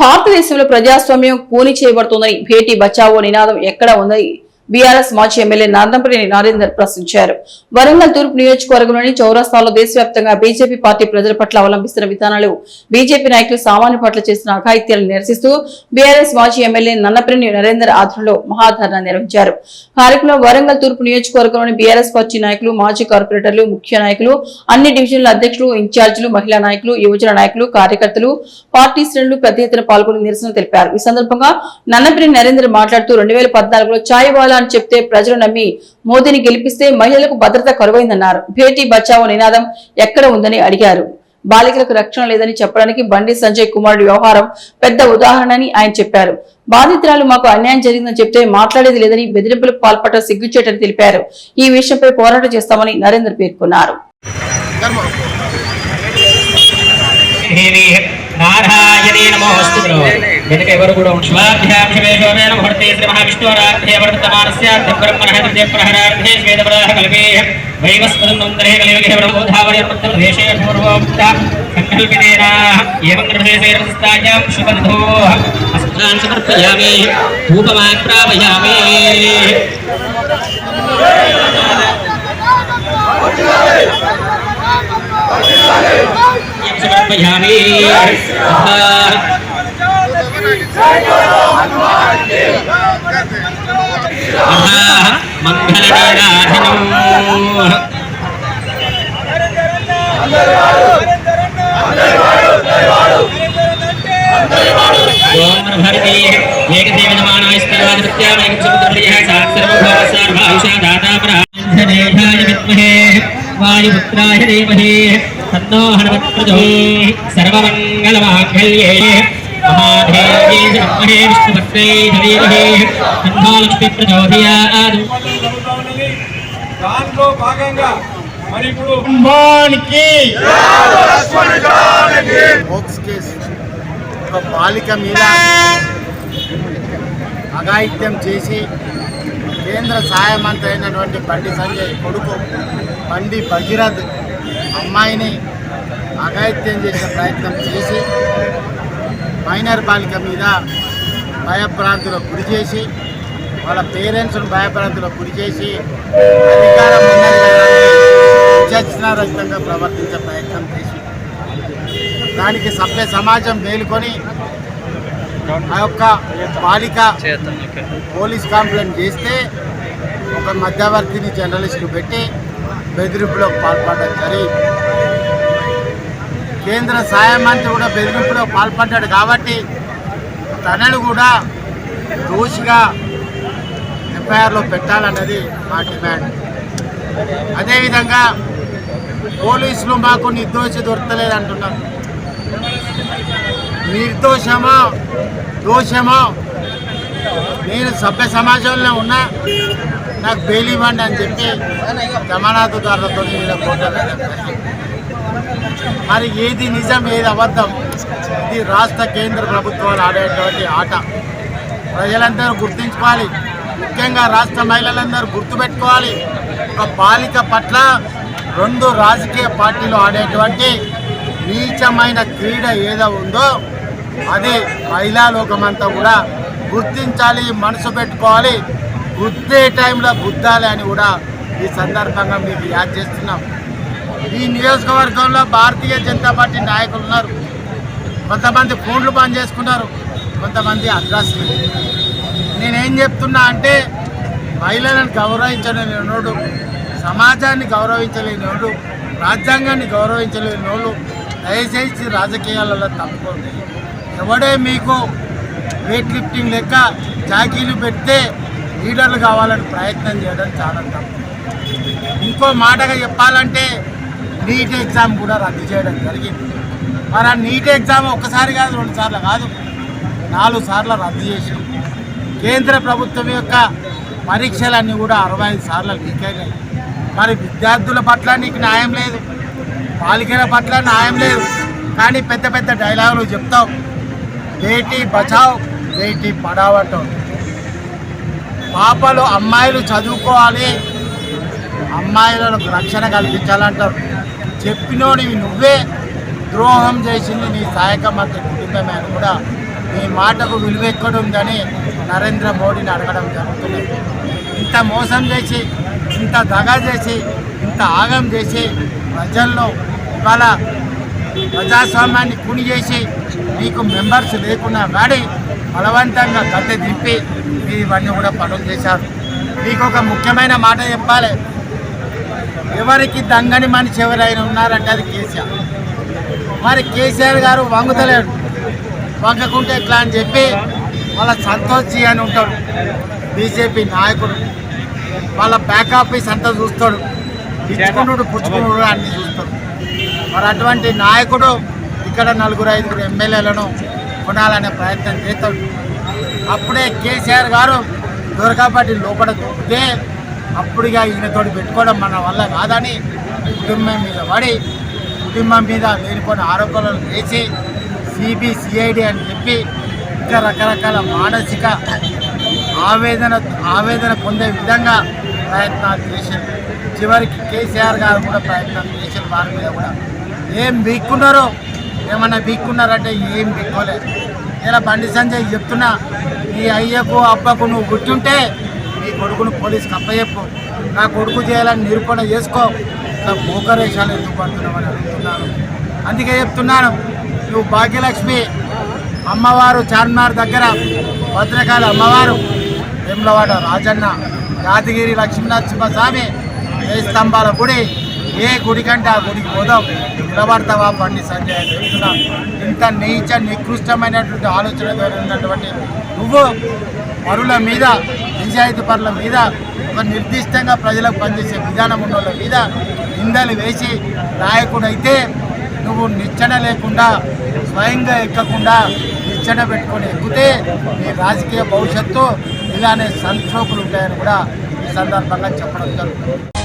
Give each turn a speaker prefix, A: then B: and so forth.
A: భారతదేశంలో ప్రజాస్వామ్యం కూని చేయబడుతోందని భేటీ బచావో నినాదం ఎక్కడ ఉందని బీఆర్ఎస్ మాజీ ఎమ్మెల్యే నార్దంపల్లి నరేందర్ ప్రశ్నించారు. వరంగల్ తూర్పు నియోజకవర్గంలోని చౌరస్తాలో దేశవ్యాప్తంగా బీజేపీ పార్టీ ప్రజల పట్ల అవలంబిస్తున్న విధానాలు, బీజేపీ నాయకులు సామాన్య పట్ల చేసిన అఘాయిత్యాలను నిరసిస్తూ బీఆర్ఎస్ మాజీ ఎమ్మెల్యే నన్నపల్లి నరేందర్ ఆధ్వర్యంలో మహాధర్నా నిర్వహించారు. కార్యక్రమంలో వరంగల్ తూర్పు నియోజకవర్గంలోని బీఆర్ఎస్ పార్టీ నాయకులు, మాజీ కార్పొరేటర్లు, ముఖ్య నాయకులు, అన్ని డివిజన్ల అధ్యక్షులు, ఇన్ఛార్జీలు, మహిళా నాయకులు, యువజన నాయకులు, కార్యకర్తలు, పార్టీ శ్రేణులు పెద్ద ఎత్తున పాల్గొని నిరసన తెలిపారు. ఈ సందర్భంగా నన్నపల్లి నరేందర్ మాట్లాడుతూ 2014లో ఛాయ్వాలా అని చెప్తే ప్రజలు నమ్మి మోదీని గెలిపిస్తే మహిళలకు భద్రత కరువైందన్నారు. భేటీ బచావో నినాదం ఎక్కడ ఉందని అడిగారు. బాలికలకు రక్షణ లేదని చెప్పడానికి బండి సంజయ్ కుమార్ వ్యవహారం పెద్ద ఉదాహరణని ఆయన చెప్పారు. బాధితురాలు మాకు అన్యాయం జరిగిందని చెప్తే మాట్లాడేది లేదని బెదిరింపులకు పాల్పడటం సిగ్గుచేటని తెలిపారు. ఈ విషయంపై పోరాటం చేస్తామని నరేందర్ పేర్కొన్నారు.
B: नारायणे नमोस्तुते जनके वरुगुणं स्वाध्याय शिवेशोरेण मुहूर्ते श्री महाविष्णुराध्ये वर्तमानस्य ब्रह्मणः तृतीय प्रहरार्धे वेदपराः कल्पे वैवस्वतन्त्रहे कलियुगे ब्रह्मोधावयर्मध्यप्रदेशे पूर्वोक्ता संकल्पितेन एवं प्रदेशे रस्तायां शुभधोः अस्त्रान् समर्पयामि धूपमाग्रापयामि समर्पयामि मंगलनीराजनम् भारती एकदेवमानायस्तर्वभौमसार्भायुषा विद्महे वायुपुत्राय धीमहि तन्नो हनुमत् प्रचोदयात् सर्वमङ्गलमाङ्गल्ये महादेव्यै विद्महे विष्णुपत्न्यै धीमहि तन्नो लक्ष्मी प्रचोदयात्
C: దాంట్లో భాగంగా మరి ఇప్పుడు
D: ఒక బాలిక మీద అఘాయిత్యం చేసి కేంద్ర సహాయ మంత్రి అయినటువంటి బండి సంజయ్ కొడుకు బండి భగీరథ్ అమ్మాయిని అఘాయిత్యం చేసే ప్రయత్నం చేసి మైనర్ బాలిక మీద భయభ్రాంతులకు గురి చేసి వాళ్ళ పేరెంట్స్ను భయభ్రాంతులకు గురి చేసి అధికారం విచక్షణారహితంగా ప్రవర్తించే ప్రయత్నం చేసి దానికి సభ్య సమాజం మేలుకొని ఆ యొక్క బాలిక పోలీస్ కంప్లైంట్ చేస్తే ఒక మధ్యవర్తిని జర్నలిస్టులు పెట్టి బెదిరింపులకు పాల్పడడం జరిగింది. కేంద్ర సహాయ మంత్రి కూడా బెదిరింపులో పాల్పడ్డాడు కాబట్టి తనను కూడా దోషిగా ఎఫ్ఐఆర్లో పెట్టాలన్నది మా డిమాండ్. అదేవిధంగా పోలీసులు మాకు నిర్దోషి దొరకలేదంటున్నారు. నిర్దోషమో దోషమో నేను సభ్య సమాజంలో ఉన్నా నాకు బెయిల్ ఇవ్వండి అని చెప్పి జమానతుదారులతో మరి ఏది నిజం ఏది అబద్ధం, ఇది రాష్ట్ర కేంద్ర ప్రభుత్వాలు ఆడేటువంటి ఆట. ప్రజలందరూ గుర్తించుకోవాలి, ముఖ్యంగా రాష్ట్ర మహిళలందరూ గుర్తుపెట్టుకోవాలి. ఒక బాలిక పట్ల 2 రాజకీయ పార్టీలు ఆడేటువంటి నీచమైన క్రీడ ఏదో ఉందో అది మహిళా లోకమంతా కూడా గుర్తించాలి, మనసు పెట్టుకోవాలి. గుద్దే టైంలో గుద్దాలి అని కూడా ఈ సందర్భంగా మీకు యాద్ చేస్తున్నాం. ఈ నియోజకవర్గంలో భారతీయ జనతా పార్టీ నాయకులు ఉన్నారు. కొంతమంది ఫోన్లు బంద్ చేసుకున్నారు, కొంతమంది అడ్రస్లు. నేనేం చెప్తున్నా అంటే మహిళలను గౌరవించలేనివాడు, సమాజాన్ని గౌరవించలేనివాడు, రాజ్యాంగాన్ని గౌరవించలేని వాళ్ళు దయచేసి రాజకీయాలలో తప్పుకోండి. ఎవడే మీకు వెయిట్ లిఫ్టింగ్ లెక్క జాకీలు పెడితే లీడర్లు కావాలని ప్రయత్నం చేయడం చాలా తప్పు. ఇంకో మాటగా చెప్పాలంటే నీట్ ఎగ్జామ్ కూడా రద్దు చేయడం జరిగింది. మరి ఆ నీట్ ఎగ్జామ్ ఒక్కసారి కాదు, 2 సార్లు కాదు, 4 సార్లు రద్దు చేసి కేంద్ర ప్రభుత్వం యొక్క పరీక్షలన్నీ కూడా 65 సార్లు లీక్ అయినాయి. మరి విద్యార్థుల పట్ల నీకు న్యాయం లేదు, బాలికల పట్ల న్యాయం లేదు. కానీ పెద్ద పెద్ద డైలాగులు చెప్తావు. బేటీ బచావ్ బేటీ పడావ్ అంటావు. పాపలు అమ్మాయిలు చదువుకోవాలి, అమ్మాయిలకు రక్షణ కల్పించాలంటారు. చెప్పినోడివి నువ్వే, ద్రోహం చేసింది నీ సహాయక మంత్రి కుటుంబమే అని కూడా మీ మాటకు విలువ ఎక్కడ ఉందని నరేంద్ర మోడీని అడగడం జరుగుతుంది. ఇంత మోసం చేసి, ఇంత దగా చేసి, ఇంత ఆగం చేసి ప్రజల్లో ఇవాళ ప్రజాస్వామ్యాన్ని కూని చేసి మీకు మెంబర్స్ లేకున్నా కానీ బలవంతంగా గద్దె దింపి మీరు ఇవన్నీ కూడా పనులు చేశారు. మీకు ఒక ముఖ్యమైన మాట చెప్పాలి, ఎవరికి దంగని మనిషి ఎవరైనా ఉన్నారంటే అది కేసీఆర్. మరి కేసీఆర్ గారు వంగుతలేడు, వంగకుంటే ఎట్లా అని చెప్పి వాళ్ళ సంతోష్ జీ అని ఉంటాడు బీజేపీ నాయకుడు, వాళ్ళ బ్యాక్ ఆఫీస్ అంతా చూస్తాడు, ఇచ్చుకున్నాడు పుచ్చుకున్నాడు అన్నీ చూస్తాడు. మరి అటువంటి నాయకుడు ఇక్కడ 4-5 ఎమ్మెల్యేలను కొనాలనే ప్రయత్నం చేస్తాడు. అప్పుడే కేసీఆర్ గారు దొరకబట్టి లోపల దొరికితే అప్పుడుగా ఈయనతోటి పెట్టుకోవడం మన వల్ల కాదని కుటుంబం మీద పడి, కుటుంబం మీద లేనిపోయిన ఆరోపణలు చేసి సిబిసిఐడి అని చెప్పి ఇంకా రకరకాల మానసిక ఆవేదన పొందే విధంగా ప్రయత్నాలు చేశారు. చివరికి కేసీఆర్ గారు కూడా ప్రయత్నం చేశారు. వారి మీద కూడా ఏం బీక్కున్నారో, ఏమన్నా బీక్కున్నారంటే ఏం బీక్కోలేదు. ఇలా బండి సంజయ్ చెప్తున్నా, నీ అయ్యకు అబ్బకు నువ్వు గుర్తుంటే నీ కొడుకును పోలీసుకి అప్పచెప్పు, నా కొడుకు చేయాలని నిరూపణ చేసుకో, నా మోకరేషాలు ఎందుకు పడుతున్నామని అడుగుతున్నాను. అందుకే చెప్తున్నాను, నువ్వు భాగ్యలక్ష్మి అమ్మవారు చార్మినార్ దగ్గర భద్రకాళి అమ్మవారు, వేములవాడ రాజన్న, యాదగిరి లక్ష్మీనరసింహస్వామి, 10 స్తంభాల గుడి, ఏ గుడి కంటే ఆ గుడికి పోదాం, నిలబడతావా బండి సంజయ్ అని చెప్తున్నాను. ఇంత నీచ నికృష్టమైనటువంటి ఆలోచన ఉన్నటువంటి నువ్వు పరుల మీద, నిజాయితీ పరుల మీద, ఒక నిర్దిష్టంగా ప్రజలకు పనిచేసే విధానం ఉన్న వాళ్ళ మీద నిందలు వేసి నాయకుడైతే నువ్వు నిచ్చెన లేకుండా, స్వయంగా ఎక్కకుండా నిచ్చెన పెట్టుకొని ఎక్కితే నీ రాజకీయ భవిష్యత్తు ఇలానే సంక్షోభులు ఉంటాయని కూడా ఈ సందర్భంగా చెప్పడం జరుగుతుంది.